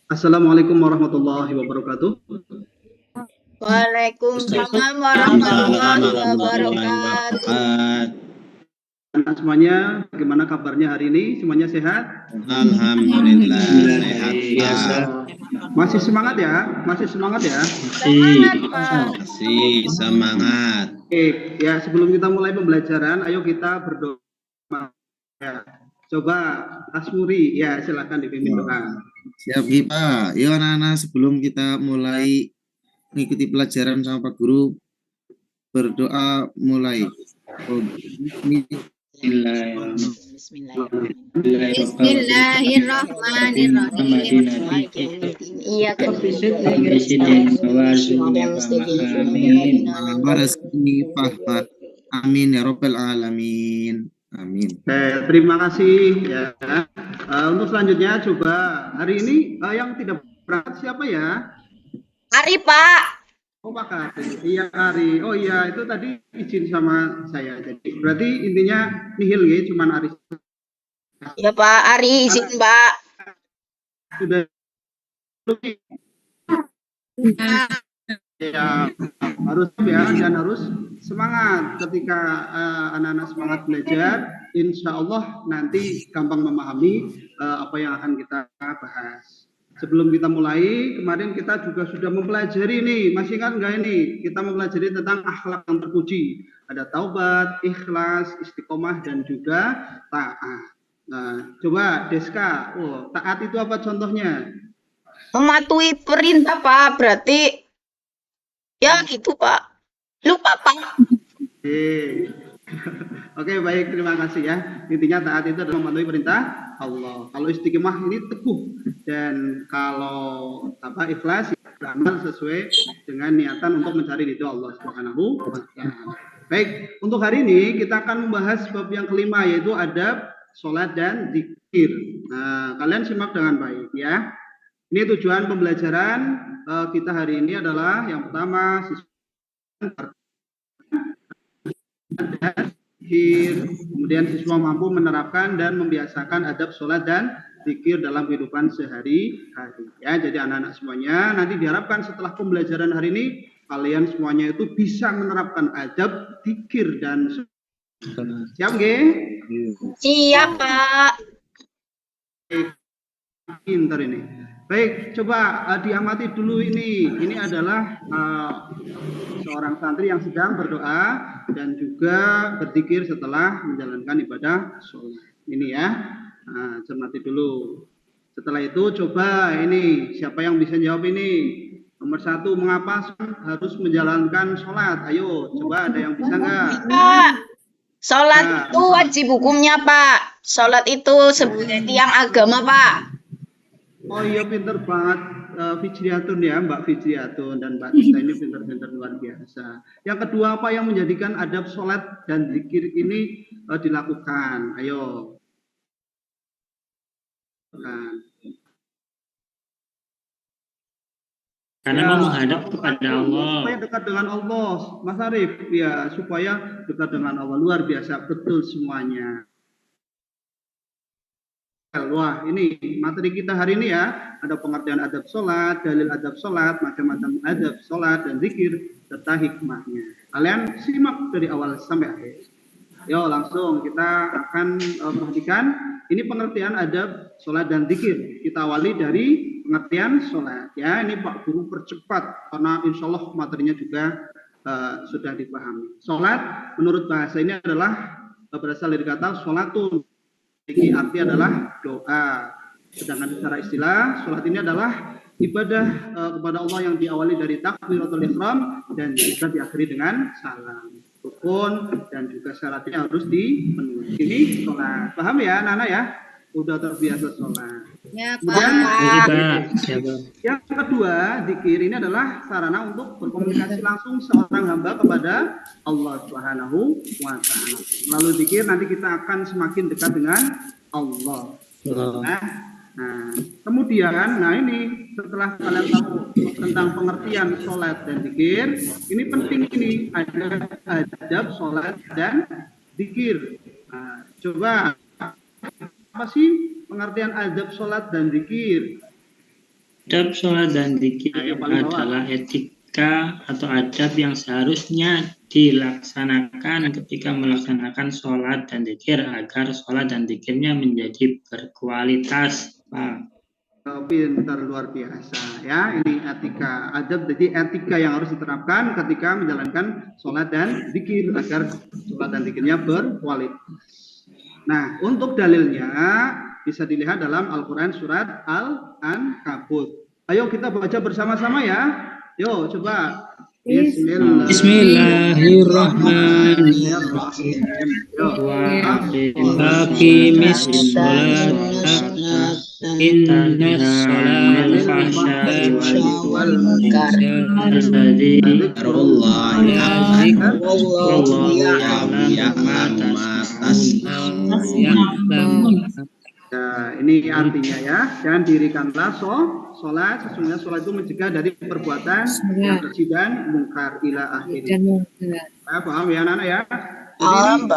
Assalamualaikum warahmatullahi wabarakatuh. Waalaikumsalam warahmatullahi wabarakatuh. Semuanya, bagaimana kabarnya hari ini? Semuanya sehat? Alhamdulillah sehat Pak. Masih semangat ya? Masih semangat ya? Semangat Pak. Masih semangat. Oke, ya sebelum kita mulai pembelajaran, ayo kita berdoa. Ya. Coba Asmuri, ya silakan dipimpin doa. Siap Pak. Yuk anak-anak, sebelum kita mulai mengikuti pelajaran sama Pak Guru, berdoa mulai. Amin ya Rabbal Alamin. Amin. Terima kasih ya. Untuk selanjutnya coba hari ini yang tidak berangkat siapa ya? Ari Pak. Oh Pak Ari. Iya Ari. Oh iya itu tadi izin sama saya. Jadi berarti intinya nihil ya, cuman Ari. Ya Pak Ari izin Pak. Sudah. Ya harus ya dan harus semangat ketika anak-anak semangat belajar, insya Allah nanti gampang memahami apa yang akan kita bahas. Sebelum kita mulai, kemarin kita juga sudah mempelajari nih, masih ingat nggak ini? Kita mempelajari tentang akhlak yang terpuji. Ada taubat, ikhlas, istiqomah, dan juga taat. Nah, coba Deska, taat itu apa contohnya? Mematuhi perintah Pak, berarti ya gitu Pak. Lupa Pak. Oke, baik, terima kasih ya. Intinya taat itu adalah mematuhi perintah Allah. Kalau istiqomah ini teguh, dan kalau ikhlas beramal sesuai dengan niatan untuk mencari ridho Allah Subhanahu wa Ta'ala. Baik, untuk hari ini kita akan membahas bab yang kelima, yaitu adab sholat dan zikir. Nah, kalian simak dengan baik ya. Ini tujuan pembelajaran kita hari ini adalah yang pertama kemudian siswa mampu menerapkan dan membiasakan adab sholat dan zikir dalam kehidupan sehari-hari. Ya, jadi anak-anak semuanya nanti diharapkan setelah pembelajaran hari ini kalian semuanya itu bisa menerapkan adab, zikir dan siap nggih? Siap Pak. Pintar ini. Baik, coba diamati dulu ini. Ini adalah seorang santri yang sedang berdoa dan juga berzikir setelah menjalankan ibadah sholat. Ini ya, cermati dulu. Setelah itu coba ini, siapa yang bisa jawab ini? Nomor 1, mengapa harus menjalankan sholat? Ayo, coba ada yang bisa nggak? Sholat itu wajib hukumnya Pak. Sholat itu sebagai tiang agama Pak. Oh iya, pinter banget Fijriatun ya, Mbak Fijriatun dan Mbak Tista ini pinter-pinter luar biasa. Yang kedua, apa yang menjadikan adab sholat dan zikir ini dilakukan? Ayo. Karena mau menghadap kepada Allah. Supaya dekat dengan Allah, Mas Arif. Ya, supaya dekat dengan Allah. Luar biasa, betul semuanya. Wah, ini materi kita hari ini ya, ada pengertian adab sholat, dalil adab sholat, macam-macam adab sholat dan zikir, serta hikmahnya. Kalian simak dari awal sampai akhir. Yo, langsung kita akan perhatikan ini pengertian adab sholat dan zikir. Kita awali dari pengertian sholat. Ya, ini Pak Guru percepat karena insya Allah materinya juga sudah dipahami. Sholat menurut bahasa ini adalah berasal dari kata sholatun. Ini arti adalah doa. Sedangkan secara istilah, sholat ini adalah ibadah kepada Allah yang diawali dari takbiratul ihram dan juga diakhiri dengan salam. Rukun dan juga syaratnya harus dipenuhi. Ini sholat. Paham ya, Nana ya? Udah terbiasa sholat. Ya, kemudian yang kedua, zikir ini adalah sarana untuk berkomunikasi langsung seorang hamba kepada Allah Subhanahu wa Ta'ala. Lalu zikir nanti kita akan semakin dekat dengan Allah. Nah, kemudian, ini setelah kalian tahu tentang pengertian sholat dan zikir, ini penting ini ada adab sholat dan zikir. Nah, coba apa sih pengertian adab sholat dan zikir? Adab sholat dan zikir Yang paling bawah. adalah etika atau adab yang seharusnya dilaksanakan ketika melaksanakan sholat dan zikir agar sholat dan zikirnya menjadi berkualitas, Pak. Pintar, luar biasa ya. Ini etika adab, jadi etika yang harus diterapkan ketika menjalankan sholat dan zikir agar sholat dan zikirnya berkualitas. Nah, untuk dalilnya bisa dilihat dalam Al-Quran surat Al-Ankabut. Ayo kita baca bersama-sama ya. Yo, coba. Bismillahirrahmanirrahim. Wa aqimis sholata inna sholata fahsya'i wal munkari Wallahi wallahu ya'lamu ma tasna'un. Nah, ini artinya ya, dan dirikanlah sholat, sesungguhnya sholat itu mencegah dari perbuatan yang keji dan mungkar ila akhirnya. Paham ya anak-anak ya? Jadi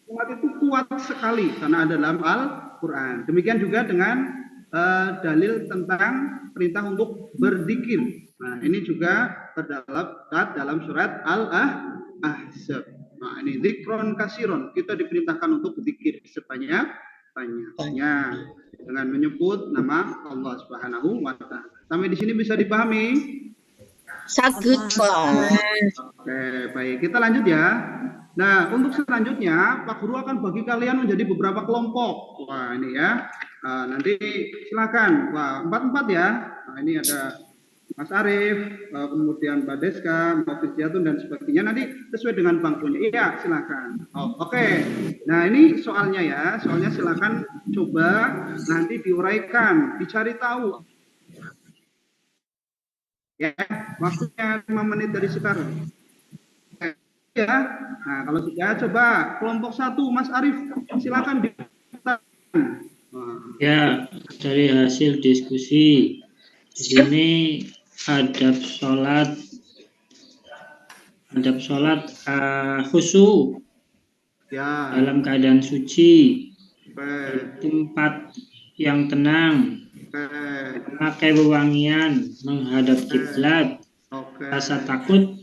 sholat itu kuat sekali karena ada dalam Al-Quran. Demikian juga dengan dalil tentang perintah untuk berzikir. Nah, ini juga terdapat dalam surat Al-Ahzab. Nah, ini zikron kasiron, kita diperintahkan untuk berzikir sebanyak-banyaknya dengan menyebut nama Allah Subhanahu wa taala. Sampai di sini bisa dipahami? Sakit, Pak. Oke, baik. Kita lanjut ya. Nah, untuk selanjutnya Pak Guru akan bagi kalian menjadi beberapa kelompok. Wah, ini ya. Nanti silakan. Wah, 4-4 ya. Nah, ini ada Mas Arief, kemudian Mbak Deska, Mbak Fitriatun dan sebagainya. Nanti sesuai dengan bangkunya. Iya, silakan. Oke. Nah, ini soalnya ya. Soalnya silakan coba nanti diuraikan, dicari tahu. Ya, waktunya 5 menit dari sekarang. Ya. Nah, kalau sudah coba kelompok 1 Mas Arief, silakan Ya, dari hasil diskusi di sini adab sholat khusyuk ya, dalam keadaan suci, tempat yang tenang, memakai wewangian, menghadap kiblat, rasa takut,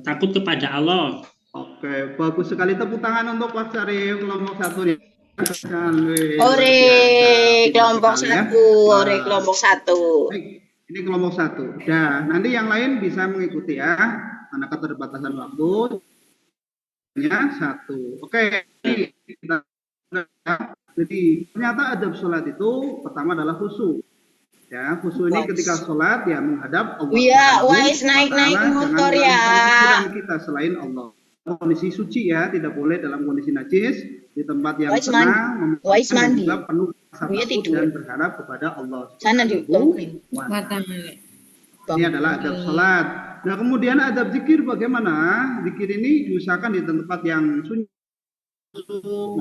takut kepada Allah. Oke, bagus sekali, tepuk tangan untuk Pak Syarif kelompok 1 nih. Ore kelompok 1, ore kelompok 1. Ini kelompok 1. Nah, nanti yang lain bisa mengikuti ya, karena keterbatasan waktu. Ya, 1. Oke, kita jadi ternyata adab sholat itu pertama adalah khusyuk. Ya, khusyuk ini ketika sholat ya menghadap Allah. Iya, wais naik motor ya. Kita selain Allah. Kondisi suci ya, tidak boleh dalam kondisi najis, di tempat yang tenang, dan juga penuh rasa takut dan berharap kepada Allah. Sana di Ini adalah adab sholat. Nah, kemudian adab zikir bagaimana? Zikir ini diusahakan di tempat yang sunyi,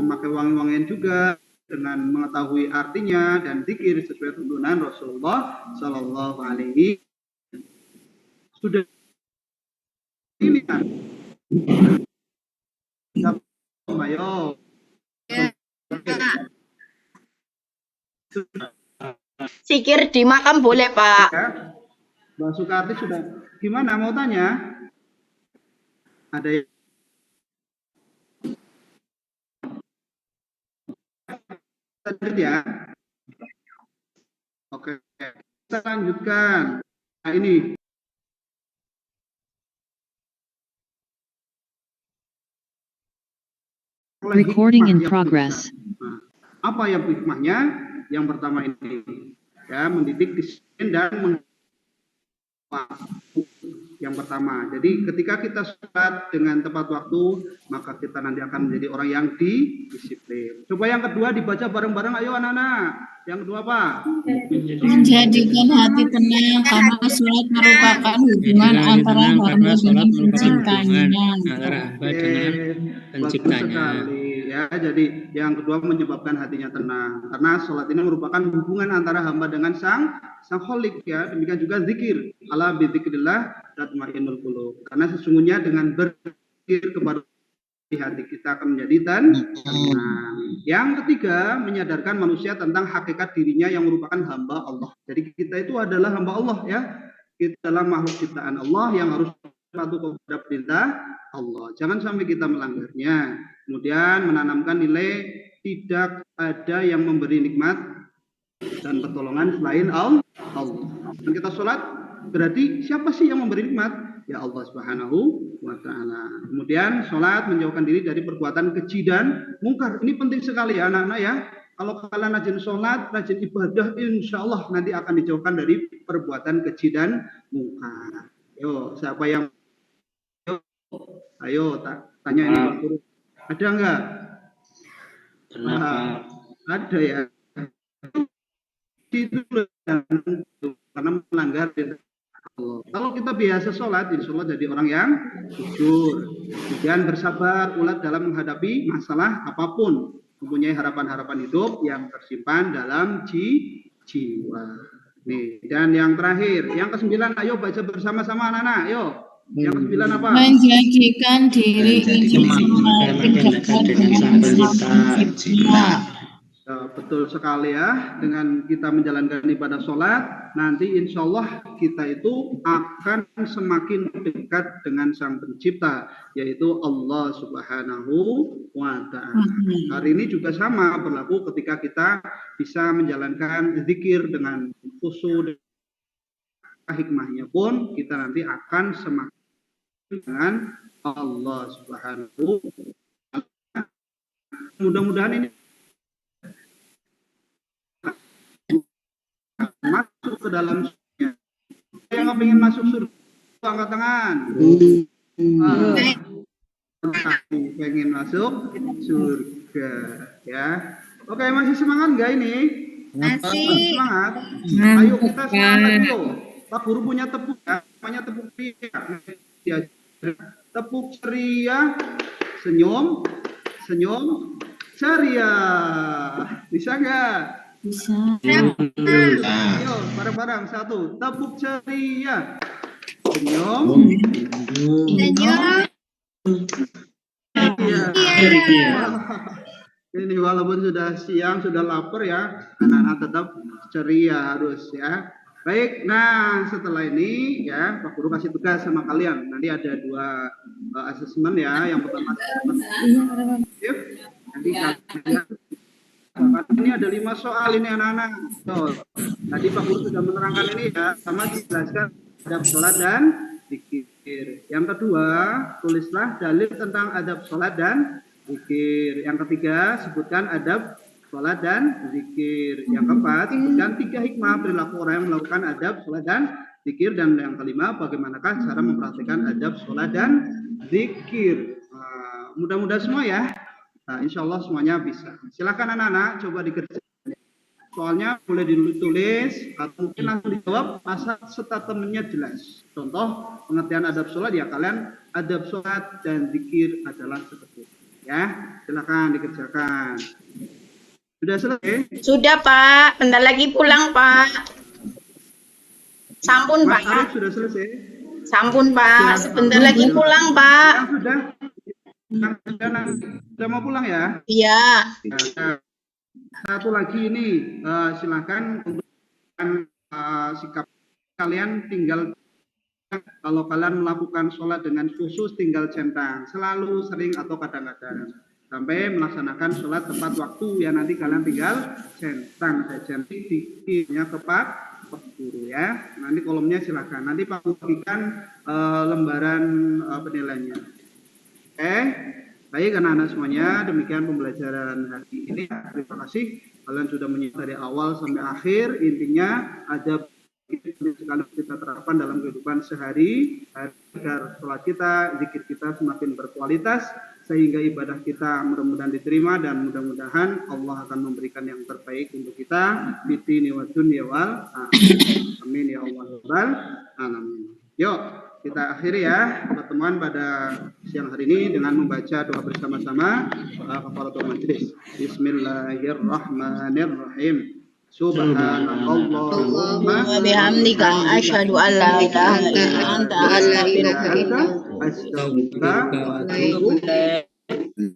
memakai wangi-wangian juga dengan mengetahui artinya dan zikir sesuai tuntunan Rasulullah Shallallahu Alaihi sudah ini kan. Ayo. Zikir di makam boleh, Pak. Mbak Sukarti sudah gimana mau tanya? Ada ya? Oke, kita lanjutkan. Nah, ini recording in progress. Nah, apa yang hikmahnya? Yang pertama ini ya, mendidik disiplin dan yang pertama. Jadi ketika kita sholat dengan tepat waktu, maka kita nanti akan menjadi orang yang disiplin. Coba yang kedua dibaca bareng-bareng, ayo anak-anak. Yang kedua apa? Menjadikan hati tenang karena sholat merupakan hubungan antara hamba dengan penciptanya. Bagus sekali ya. Jadi yang kedua menyebabkan hatinya tenang karena sholat ini merupakan hubungan antara hamba dengan sang Khalik ya. Demikian juga zikir, ala bidzikrillah tatmainnul qulub. Karena sesungguhnya dengan berzikir kepada hati kita akan menjadi tenang. Yang ketiga, menyadarkan manusia tentang hakikat dirinya yang merupakan hamba Allah. Jadi kita itu adalah hamba Allah ya. Kita adalah makhluk ciptaan Allah yang harus patuh kepada perintah Allah. Jangan sampai kita melanggarnya. Kemudian menanamkan nilai tidak ada yang memberi nikmat dan pertolongan selain Allah. Dan kita sholat, berarti siapa sih yang memberi nikmat? Ya Allah Subhanahu wa Ta'ala. Kemudian sholat menjauhkan diri dari perbuatan keji dan mungkar. Ini penting sekali ya anak-anak ya. Kalau kalian rajin sholat, rajin ibadah, insya Allah nanti akan dijauhkan dari perbuatan keji dan mungkar. Yo, siapa yang ayo tanya ini Pak Guru. Ada enggak? Ada ya. Itu karena melanggar Allah. Kalau kita biasa sholat, insya Allah jadi orang yang jujur, kemudian bersabar, ulat dalam menghadapi masalah apapun, mempunyai harapan-harapan hidup yang tersimpan dalam jiwa. Nih, dan yang terakhir, yang ke-9, ayo baca bersama-sama anak-anak, ayo. Yang ke-9 apa? Menjadikan diri dekat dengan Sang Pencipta. Betul sekali ya, dengan kita menjalankan ibadah sholat, nanti insya Allah kita itu akan semakin dekat dengan Sang Pencipta, yaitu Allah Subhanahu wa Ta'ala. Hari ini juga sama berlaku ketika kita bisa menjalankan zikir dengan khusyuk, hikmahnya pun kita nanti akan semakin dengan Allah Subhanahu wa Ta'ala. Mudah-mudahan ini masuk ke dalam surga. Yang nggak pengen masuk surga, angkat tangan. Pengen masuk surga, ya. Oke, masih semangat nggak ini? Masih semangat. Ayo kita semangat yuk. Pak Guru punya tepuk, ya. Namanya tepuk ceria. Tepuk ceria, senyum, ceria. Bisa nggak? Bisa. Ayo, bareng-bareng satu. Tepuk ceria. Senyum. Ini walaupun sudah siang, sudah lapar ya, anak-anak tetap ceria harus ya. Baik, nah setelah ini ya Pak Guru kasih tugas sama kalian. Nanti ada 2 asesmen ya. Yang pertama nanti kalian ini ada 5 soal ini anak-anak. Tadi Pak Guru sudah menerangkan ini ya, sama dijelaskan adab sholat dan zikir. Yang kedua, tulislah dalil tentang adab sholat dan zikir. Yang ketiga, sebutkan adab sholat dan zikir. Yang keempat, sebutkan 3 hikmah perilaku orang yang melakukan adab sholat dan zikir. Dan yang kelima, bagaimanakah cara mempraktikkan adab sholat dan zikir. Mudah-mudahan semua ya. Nah, insya Allah semuanya bisa. Silakan anak-anak coba dikerjakan. Soalnya boleh ditulis atau mungkin langsung dijawab asal statementnya jelas. Contoh pengertian adab sholat ya kalian adab sholat dan zikir adalah seperti itu. Ya, silakan dikerjakan. Sudah selesai? Sudah Pak, bentar lagi pulang Pak. Sampun Mas Pak. Arif sudah selesai? Sampun Pak, sebentar lagi pulang Pak. Yang sudah mau pulang ya? Iya. Satu lagi ini silakan untuk sikap kalian tinggal kalau kalian melakukan sholat dengan khusus tinggal centang selalu sering atau kadang-kadang sampai melaksanakan sholat tepat waktu ya nanti kalian tinggal centang saja dikirnya tepat guru ya nanti kolomnya silakan nanti Pak bagikan lembaran penilaiannya. Baik anak-anak semuanya, demikian pembelajaran hari ini. Terima kasih kalian sudah menyimak dari awal sampai akhir. Intinya ada sekali kita terapkan dalam kehidupan sehari agar sholat kita, zikir kita semakin berkualitas sehingga ibadah kita mudah-mudahan diterima dan mudah-mudahan Allah akan memberikan yang terbaik untuk kita. Fitni wa dunya wal amin ya Allah rabbal alamin. Yuk kita akhiri ya pertemuan pada siang hari ini dengan membaca doa bersama-sama kafaratul majlis. Bismillahirrahmanirrahim. Subhanallahumma wa bihamdika asyhadu an la ilaha illa anta astaghfiruka wa atubu ilaik.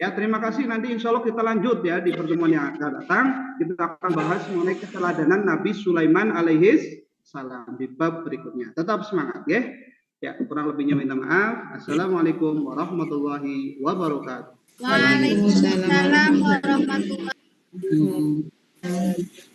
Ya, terima kasih. Nanti insya Allah kita lanjut ya di pertemuan yang akan datang. Kita akan bahas mengenai keteladanan Nabi Sulaiman alaihis salam di bab berikutnya. Tetap semangat ya. Ya, kurang lebihnya minta maaf. Assalamualaikum warahmatullahi wabarakatuh. Waalaikumsalam warahmatullahi wabarakatuh.